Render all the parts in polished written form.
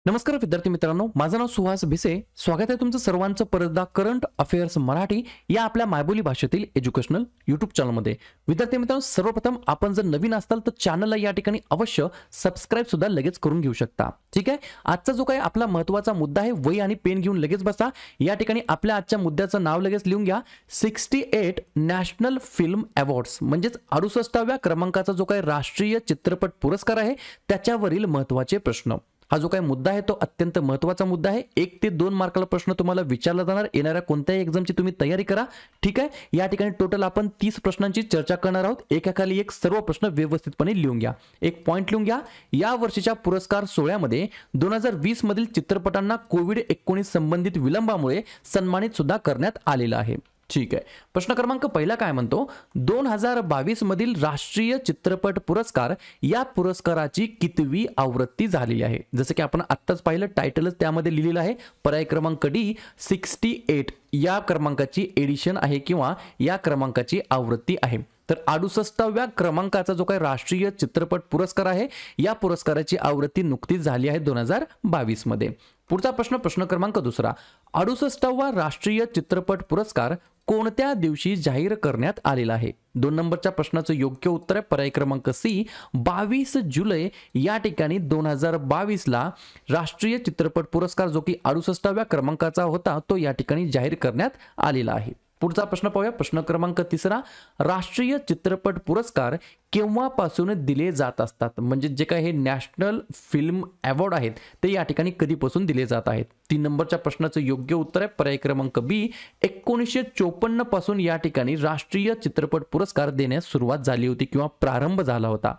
नमस्कार विद्यार्थी मित्रांनो, माझं नाव सुहास भिसे. स्वागत आहे तुमचं सर्वांचं परतदा करंट अफेअर्स मराठी या आपल्या मायबोली भाषेतील एज्युकेशनल युट्यूब चॅनलमध्ये. विद्यार्थी मित्रांनो, सर्वप्रथम आपण जर नवीन असाल तर चॅनलला या ठिकाणी अवश्य सबस्क्राईब सुद्धा लगेच करून घेऊ शकता. ठीक आहे. आजचा जो काही आपला महत्त्वाचा मुद्दा आहे, वही आणि पेन घेऊन लगेच बसा. या ठिकाणी आपल्या आजच्या मुद्द्याचं नाव लगेच लिहून घ्या. 68 नॅशनल फिल्म अवॉर्ड्स म्हणजेच 68व्या क्रमांकाचा जो काही राष्ट्रीय चित्रपट पुरस्कार आहे त्याच्यावरील महत्त्वाचे प्रश्न. हा जो काही मुद्दा आहे तो अत्यंत महत्त्वाचा मुद्दा आहे. 1 ते 2 मार्काला प्रश्न तुम्हाला विचारला जाणार. येणाऱ्या कोणत्याही एक्झामची तुम्ही तयारी करा. ठीक आहे. या ठिकाणी टोटल आपण 30 प्रश्नांची चर्चा करणार आहोत. एकाखाली एक सर्व प्रश्न व्यवस्थितपणे लिहून घ्या. एक पॉइंट लिहून घ्या. या वर्षीच्या पुरस्कार सोहळ्यामध्ये 2020 मधील चित्रपटांना कोविड-19 संबंधित विलंबामुळे सन्मानित सुद्धा करण्यात आलेलं आहे. ठीक आहे. प्रश्न क्रमांक पहिला काय म्हणतो, 2022 मधील राष्ट्रीय चित्रपट पुरस्कार या पुरस्काराची कितवी आवृत्ती झालेली आहे. जसं की आपण आत्ताच पाहिलं, टायटलच त्यामध्ये लिहिलेलं आहे. पर्याय क्रमांक डी 68 या क्रमांकाची एडिशन आहे किंवा या क्रमांकाची आवृत्ती आहे. तर 68व्या क्रमांकाचा जो काही राष्ट्रीय चित्रपट पुरस्कार आहे या पुरस्काराची आवृत्ती नुकतीच झाली आहे 2022 मध्ये. पुढचा प्रश्न, प्रश्न क्रमांक दुसरा, 68वा राष्ट्रीय चित्रपट पुरस्कार कोणत्या दिवशी जाहीर करण्यात आलेला आहे. 2 नंबरच्या प्रश्नाचं योग्य उत्तर आहे पर्याय क्रमांक सी 22 जुलै या ठिकाणी 2022 ला राष्ट्रीय चित्रपट पुरस्कार जो की 68व्या क्रमांकाचा होता तो या ठिकाणी जाहीर करण्यात आलेला आहे. पुढचा प्रश्न पाहूया. प्रश्न क्रमांक तिसरा, राष्ट्रीय चित्रपट पुरस्कार केव्हापासून दिले जात असतात. म्हणजे जे काही हे नॅशनल फिल्म अवॉर्ड आहेत ते या ठिकाणी कधीपासून दिले जात आहेत. 3 नंबरच्या प्रश्नाचं योग्य उत्तर आहे पर्याय क्रमांक बी 1954 पासून या ठिकाणी राष्ट्रीय चित्रपट पुरस्कार देण्यास सुरुवात झाली होती किंवा प्रारंभ झाला होता.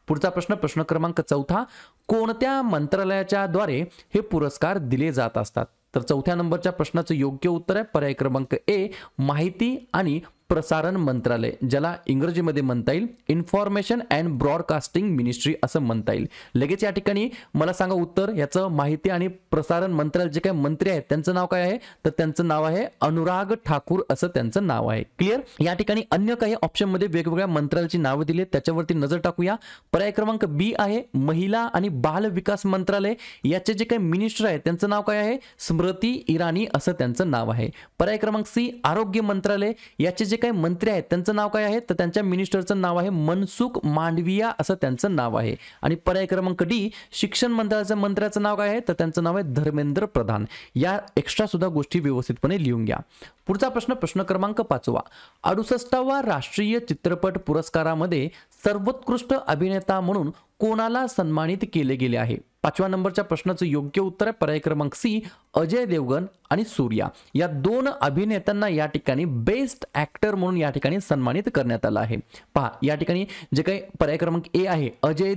पुढचा प्रश्न, प्रश्न क्रमांक चौथा, कोणत्या मंत्रालयाच्या द्वारे हे पुरस्कार दिले जात असतात. तर 4थ्या नंबरच्या प्रश्नाचं योग्य उत्तर आहे पर्याय क्रमांक ए माहिती आणि प्रसारण मंत्रालय, ज्याला इंग्रजीमध्ये म्हणता येईल इन्फॉर्मेशन अँड ब्रॉडकास्टिंग मिनिस्ट्री असं म्हणता येईल. लगेच या ठिकाणी मला सांगा उत्तर. याचं माहिती आणि प्रसारण मंत्रालय जे काही मंत्री आहेत त्यांचं नाव काय आहे, तर त्यांचं नाव आहे अनुराग ठाकूर असं त्यांचं नाव आहे. क्लिअर. या ठिकाणी अन्य काही ऑप्शन मध्ये वेगवेगळ्या मंत्रालयाची नावं दिली आहेत, त्याच्यावरती नजर टाकूया. पर्याय क्रमांक बी आहे महिला आणि बाल विकास मंत्रालय. याचे जे काही मिनिस्टर आहेत त्यांचं नाव काय आहे, स्मृती इराणी असं त्यांचं नाव आहे. पर्याय क्रमांक सी आरोग्य मंत्रालय. याचे जे काही मंत्री आहेत त्यांचं नाव काय आहे, तर त्यांच्या मिनिस्टरचं नाव आहे मनसुख मांडविया असं त्यांचं नाव आहे. आणि पर्याय क्रमांक डी शिक्षण मंत्रालयाच्या मंत्र्याचं नाव काय आहे, तर त्यांचं नाव आहे धर्मेंद्र प्रधान. या एक्स्ट्रा सुद्धा गोष्टी व्यवस्थितपणे लिहून घ्या. पुढचा प्रश्न, प्रश्न क्रमांक 5वा, 68वा राष्ट्रीय चित्रपट पुरस्कारामध्ये सर्वोत्कृष्ट अभिनेता म्हणून कोणाला सन्मानित केले गेले आहे. 5व्या नंबरच्या प्रश्नाचं योग्य उत्तर आहे पर्याय क्रमांक सी अजय देवगण आणि सूर्या. या 2 अभिनेत्यांना या ठिकाणी बेस्ट ऍक्टर म्हणून या ठिकाणी सन्मानित करण्यात आलं आहे. पहा, या ठिकाणी जे काही पर्याय क्रमांक ए आहे अजय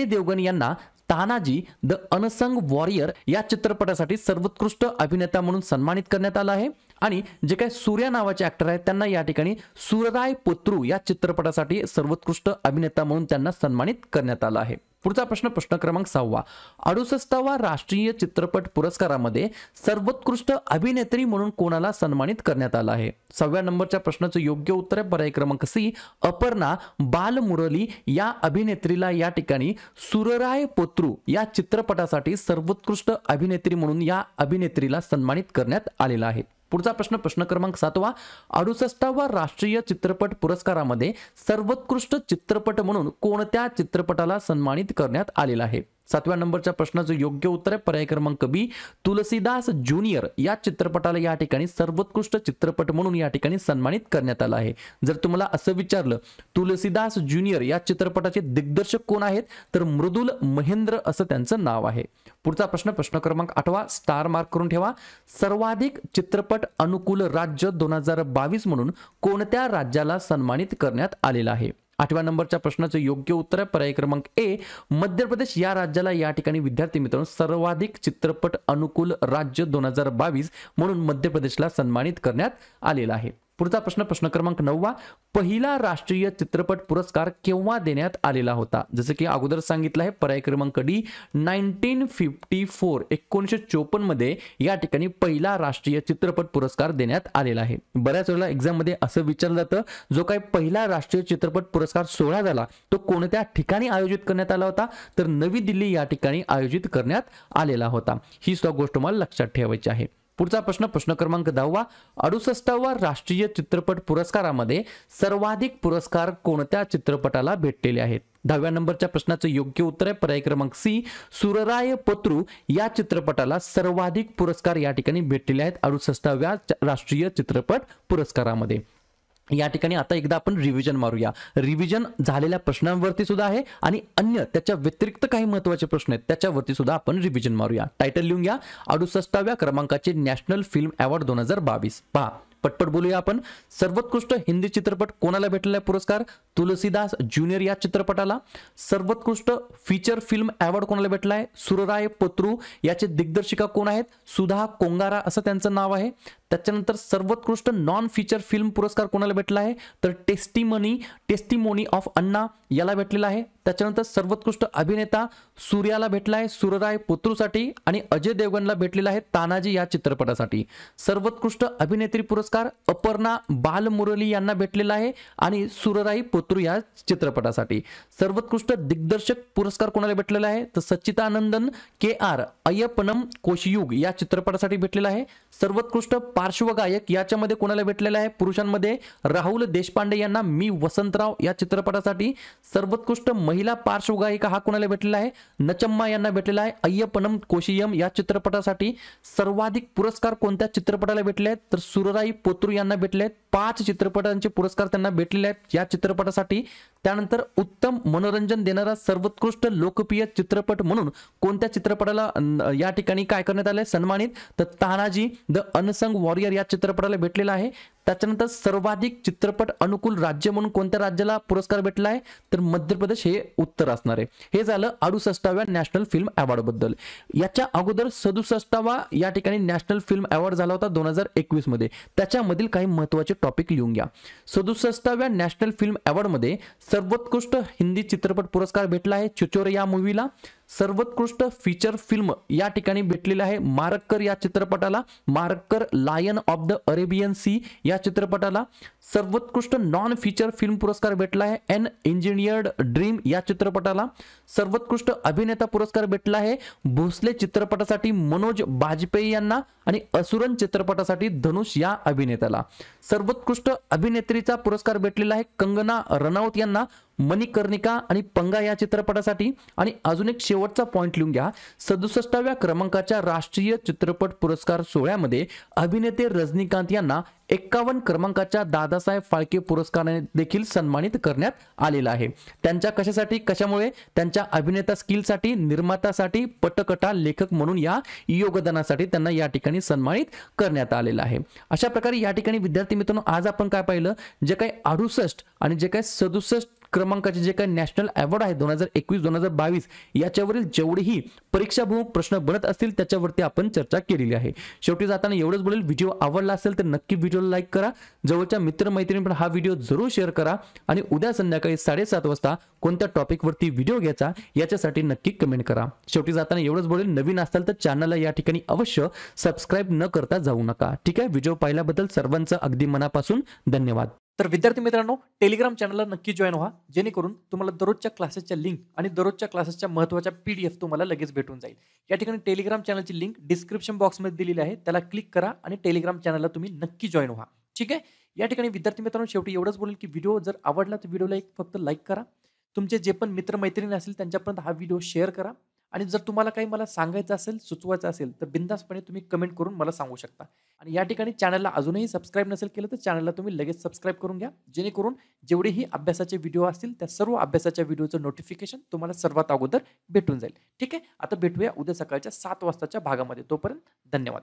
देवगण यांना तानाजी द अनसंग वॉरियर या चित्रपटासाठी सर्वोत्कृष्ट अभिनेता म्हणून सन्मानित करण्यात आला आहे. आणि जे काही सूर्या नावाचे ऍक्टर आहेत त्यांना या ठिकाणी सुरराय पोत्रू या चित्रपटासाठी सर्वोत्कृष्ट अभिनेता म्हणून त्यांना सन्मानित करण्यात आलं आहे. पुढचा प्रश्न, प्रश्न क्रमांक 6वा, 68वा राष्ट्रीय चित्रपट पुरस्कारामध्ये सर्वोत्कृष्ट अभिनेत्री म्हणून कोणाला सन्मानित करण्यात आलं आहे. 6व्या नंबरच्या प्रश्नाचं योग्य उत्तर आहे पर्याय क्रमांक सी अपर्णा बालमुरली या अभिनेत्रीला या ठिकाणी सुरराय पोत्रू या चित्रपटासाठी सर्वोत्कृष्ट अभिनेत्री म्हणून या अभिनेत्रीला सन्मानित करण्यात आलेलं आहे. पुढचा प्रश्न, प्रश्न क्रमांक 7वा, 68वा राष्ट्रीय चित्रपट पुरस्कारामध्ये सर्वोत्कृष्ट चित्रपट म्हणून कोणत्या चित्रपटाला सन्मानित करण्यात आलेला आहे. 7व्या नंबरच्या प्रश्नाचं योग्य उत्तर आहे पर्याय क्रमांक बी तुलसीदास ज्युनियर या चित्रपटाला या ठिकाणी सर्वोत्कृष्ट चित्रपट म्हणून या ठिकाणी सन्मानित करण्यात आला आहे. जर तुम्हाला असं विचारलं तुलसीदास ज्युनियर या चित्रपटाचे दिग्दर्शक कोण आहेत, तर मृदुल महेंद्र असं त्यांचं नाव आहे. पुढचा प्रश्न, प्रश्न क्रमांक 8वा, स्टार मार्क करून ठेवा. सर्वाधिक चित्रपट अनुकूल राज्य 2022 म्हणून कोणत्या राज्याला सन्मानित करण्यात आलेलं आहे. 8व्या नंबरच्या प्रश्नाचं योग्य उत्तर आहे पर्याय क्रमांक ए मध्य प्रदेश या राज्याला या ठिकाणी विद्यार्थी मित्रांनो सर्वाधिक चित्रपट अनुकूल राज्य 2022 म्हणून मध्य प्रदेशला सन्मानित करण्यात आलेलं आहे. पुढचा प्रश्न प्रश्न क्रमांक 9 पहिला राष्ट्रीय चित्रपट पुरस्कार केव्हा देण्यात आलेला होता? जसं की अगोदर सांगितलं आहे पर्याय क्रमांक डी 1954 1954 मध्ये या ठिकाणी पहिला राष्ट्रीय चित्रपट पुरस्कार देण्यात आलेला आहे. बऱ्याच वेळेला एक्झाम मध्ये असं विचारलं जातं जो काही पहिला राष्ट्रीय चित्रपट पुरस्कार सोहळा झाला तो कोणत्या ठिकाणी आयोजित करण्यात आला होता? तर नवी दिल्ली या ठिकाणी आयोजित करण्यात आलेला होता. ही सुद्धा गोष्ट मला लक्षात ठेवायची आहे. पुढचा प्रश्न प्रश्न क्रमांक 10 68वा राष्ट्रीय चित्रपट पुरस्कारामध्ये सर्वाधिक पुरस्कार कोणत्या चित्रपटाला भेटलेले आहेत? 10व्या नंबरच्या प्रश्नाचं योग्य उत्तर आहे पर्याय क्रमांक सी सुरराय पत्रू या चित्रपटाला सर्वाधिक पुरस्कार या ठिकाणी भेटलेले आहेत 68व्या राष्ट्रीय चित्रपट पुरस्कारामध्ये. या ठिकाणी आता एकदा आपण रिव्हिजन मारूया. रिव्हिजन झालेल्या प्रश्नांवरती सुद्धा आहे आणि अन्य त्याच्या व्यतिरिक्त काही महत्त्वाचे प्रश्न आहेत त्याच्यावरती सुद्धा आपण रिव्हिजन मारूया. टायटल लिहून घ्या 68व्या क्रमांकाचे नॅशनल फिल्म अवॉर्ड 2022. पहा पटपट बोलूया आपण. सर्वोत्कृष्ट हिंदी चित्रपट कोणाला भेटलेला आहे पुरस्कार? तुलसीदास ज्युनियर या चित्रपटाला. सर्वोत्कृष्ट फीचर फिल्म अवॉर्ड कोणाला भेटला आहे? सुरराय पत्रू. याचे दिग्दर्शिका कोण आहेत? सुधा कोंगारा असं त्यांचं नाव आहे. त्याच्यानंतर सर्वोत्कृष्ट नॉन फीचर फिल्म पुरस्कार कोणाला भेटला आहे? तर टेस्टिमोनी ऑफ अण्णा याला भेटलेला आहे. त्याच्यानंतर सर्वोत्कृष्ट अभिनेता सूर्याला भेटला आहे सुरराय पत्रूसाठी आणि अजय देवगणला भेटलेला आहे तानाजी या चित्रपटासाठी. सर्वोत्कृष्ट अभिनेत्री पुरस्कार अपर्णा बालमुरली यांना भेटलेला आहे आणि सुरराई पत्रू या चित्रपटासाठी. सर्वोत्कृष्ट दिग्दर्शक पुरस्कार कोणाला भेटलेला आहे? तर सच्चिदानंदन के.आर. अय्यप्पनम कोशियुग या चित्रपटासाठी भेटलेला आहे. सर्वोत्कृष्ट पार्श्वगायक याच्यामध्ये कोणाला भेटलेला आहे? पुरुषांमध्ये राहुल देशपांडे यांना मी वसंतराव या चित्रपटासाठी. सर्वोत्कृष्ट महिला पार्श्वगायिका हा कोणाला भेटलेला आहे? नचम्मा यांना भेटलेला आहे अय्यप्पनम कोशियम या चित्रपटासाठी. सर्वाधिक पुरस्कार कोणत्या चित्रपटाला भेटले आहेत? तर सुरराई पत्रू यांना भेटले आहेत. 5 चित्रपटांचे पुरस्कार त्यांना भेटलेले आहेत या चित्रपटासाठी. त्यानंतर उत्तम मनोरंजन देणारा सर्वोत्कृष्ट लोकप्रिय चित्रपट म्हणून कोणत्या चित्रपटाला या ठिकाणी काय करण्यात आले सन्मानित? तर तानाजी द अनसंग वॉरियर या चित्रपटाला भेटलेला आहे. त्याच्यानंतर सर्वाधिक चित्रपट अनुकूल राज्य म्हणून कोणत्या राज्याला पुरस्कार भेटला आहे? तर मध्य प्रदेश हे उत्तर असणार आहे. हे झालं 68व्या नॅशनल फिल्म अवॉर्ड बद्दल. याच्या अगोदर 67वा या ठिकाणी नॅशनल फिल्म अवॉर्ड झाला होता 2021 मध्ये. त्याच्यामधील काही महत्त्वाचे टॉपिक लिहून घ्या. 67व्या नॅशनल फिल्म अवॉर्ड मध्ये सर्वोत्कृष्ट हिंदी चित्रपट पुरस्कार भेटला आहे चिचोरे या मूवीला. सर्वोत्कृष्ट फीचर फिल्म या ठिकाणी भेटलेला आहे मारक्कर या चित्रपटाला. Marakkar lion of the Arabian sea या चित्रपटाला. सर्वोत्कृष्ट नॉन फीचर फिल्म पुरस्कार भेटला आहे एन इंजिनियर्ड ड्रीम या चित्रपटाला. सर्वोत्कृष्ट अभिनेता पुरस्कार भेटला आहे भोसले चित्रपटासाठी मनोज बाजपेयी यांना आणि असुरन चित्रपटासाठी धनुष या अभिनेत्याला. सर्वोत्कृष्ट अभिनेत्रीचा पुरस्कार भेटलेला आहे कंगना रनौत यांना मणिकर्णिका आणि पंगा या चित्रपटासाठी. आणि अजून एक शेवटचा पॉइंट लिहून घ्या. 67व्या क्रमांकाच्या राष्ट्रीय चित्रपट पुरस्कार सोहळ्यामध्ये अभिनेते रजनीकांत यांना 51 क्रमांकाच्या दादासाहेब फाळके पुरस्काराने देखील सन्मानित करण्यात आलेला आहे. त्यांच्या कशासाठी कशामुळे? त्यांच्या अभिनेता स्किलसाठी, निर्मातासाठी, पटकथा लेखक म्हणून या योगदानासाठी त्यांना या ठिकाणी सन्मानित करण्यात आलेला आहे. अशा प्रकारे या ठिकाणी विद्यार्थी मित्रांनो आज आपण काय पाहिलं जे काही 68 आणि जे काही 67 क्रमांकाचे जे काही नॅशनल अवॉर्ड आहे 2021-2022 याच्यावरील जेवढेही परीक्षाभिमुख प्रश्न बनत असतील त्याच्यावरती आपण चर्चा केलेली आहे. शेवटी जाताना एवढंच बोलेल, व्हिडिओ आवडला असेल तर नक्की व्हिडिओला लाईक करा, जवळच्या मित्रमैत्रिणींना हा व्हिडिओ जरूर शेअर करा आणि उद्या संध्याकाळी 7:30 वाजता कोणत्या टॉपिकवरती व्हिडिओ घ्यायचा याच्यासाठी नक्की कमेंट करा. शेवटी जाताना एवढंच बोलेल, नवीन असाल तर चॅनलला या ठिकाणी अवश्य सबस्क्राईब न करता जाऊ नका. ठीक आहे, व्हिडिओ पाहिल्याबद्दल सर्वांचं अगदी मनापासून धन्यवाद. तर विद्यार्थी मित्रांनो टेलिग्राम चॅनलला नक्की जॉईन व्हा जेणेकरून तुम्हाला दररोजच्या क्लासेसच्या लिंक आणि दररोजच्या क्लासेसच्या महत्त्वाच्या PDF तुम्हाला लगेच भेटून जाईल. या ठिकाणी टेलिग्राम चॅनलची लिंक डिस्क्रिप्शन बॉक्समध्ये दिलेली आहे, त्याला क्लिक करा आणि टेलिग्राम चॅनलला तुम्ही नक्की जॉईन व्हा. ठीक आहे, या ठिकाणी विद्यार्थी मित्रांनो शेवटी एवढंच बोलेल की व्हिडिओ जर आवडला तर व्हिडिओला एक फक्त लाईक करा, तुमचे जे पण मित्रमैत्रिणी असतील त्यांच्यापर्यंत हा व्हिडिओ शेअर करा आणि जर तुम्हाला काही मला सांगायचं असेल सुचवायचं असेल तर बिंदासपणे तुम्ही कमेंट करून मला सांगू शकता. आणि या ठिकाणी चॅनलला अजूनही सबस्क्राईब नसेल केलं तर चॅनलला तुम्ही लगेच सबस्क्राईब करून घ्या जेणेकरून जेवढेही अभ्यासाचे व्हिडिओ असतील त्या सर्व अभ्यासाच्या व्हिडिओचं नोटिफिकेशन तुम्हाला सर्वात अगोदर भेटून जाईल. ठीक आहे, आता भेटूया उद्या सकाळच्या 7 वाजताच्या भागामध्ये. तोपर्यंत धन्यवाद.